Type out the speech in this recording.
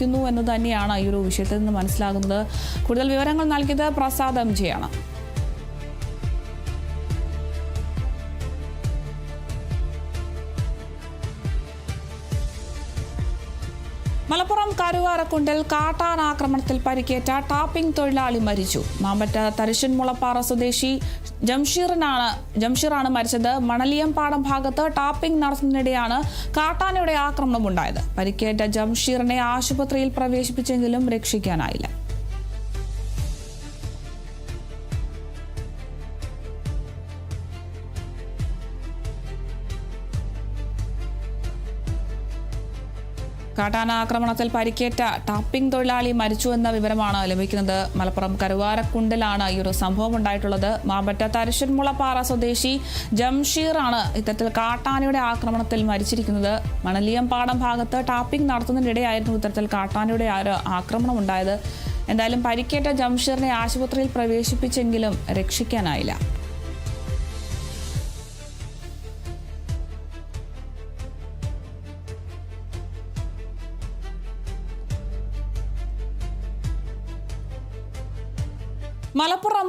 ലഭിക്കുന്നു എന്ന് തന്നെയാണ് ഈ ഒരു വിഷയത്തിൽ നിന്ന് മനസ്സിലാകുന്നത്. കൂടുതൽ വിവരങ്ങൾ നൽകിയത് പ്രസാദ് MJ ആണ്. മലപ്പുറം കരുവാരക്കുണ്ടിൽ കാട്ടാനാക്രമണത്തിൽ പരിക്കേറ്റ ടാപ്പിംഗ് തൊഴിലാളി മരിച്ചു. മാമ്പറ്റ തരിശൻമുളപ്പാറ സ്വദേശി ജംഷീറാണ് മരിച്ചത്. മണലിയംപാടം ഭാഗത്ത് ടാപ്പിംഗ് നടത്തുന്നതിനിടെയാണ് കാട്ടാനയുടെ ആക്രമണമുണ്ടായത്. പരിക്കേറ്റ ജംഷീറിനെ ആശുപത്രിയിൽ പ്രവേശിപ്പിച്ചെങ്കിലും രക്ഷിക്കാനായില്ല. കാട്ടാന ആക്രമണത്തിൽ പരിക്കേറ്റ ടാപ്പിംഗ് തൊഴിലാളി മരിച്ചുവെന്ന വിവരമാണ് ലഭിക്കുന്നത്. മലപ്പുറം കരുവാരക്കുണ്ടിലാണ് ഈ ഒരു സംഭവം ഉണ്ടായിട്ടുള്ളത്. മാമ്പറ്റ തരിശൻമുളപ്പാറ സ്വദേശി ജംഷീറാണ് ഇത്തരത്തിൽ കാട്ടാനയുടെ ആക്രമണത്തിൽ മരിച്ചിരിക്കുന്നത്. മണലിയംപാടം ഭാഗത്ത് ടാപ്പിംഗ് നടത്തുന്നതിനിടെയായിരുന്നു ഇത്തരത്തിൽ കാട്ടാനയുടെ ആക്രമണം ഉണ്ടായത്. എന്തായാലും പരിക്കേറ്റ ജംഷീറിനെ ആശുപത്രിയിൽ പ്രവേശിപ്പിച്ചെങ്കിലും രക്ഷിക്കാനായില്ല. മലപ്പുറം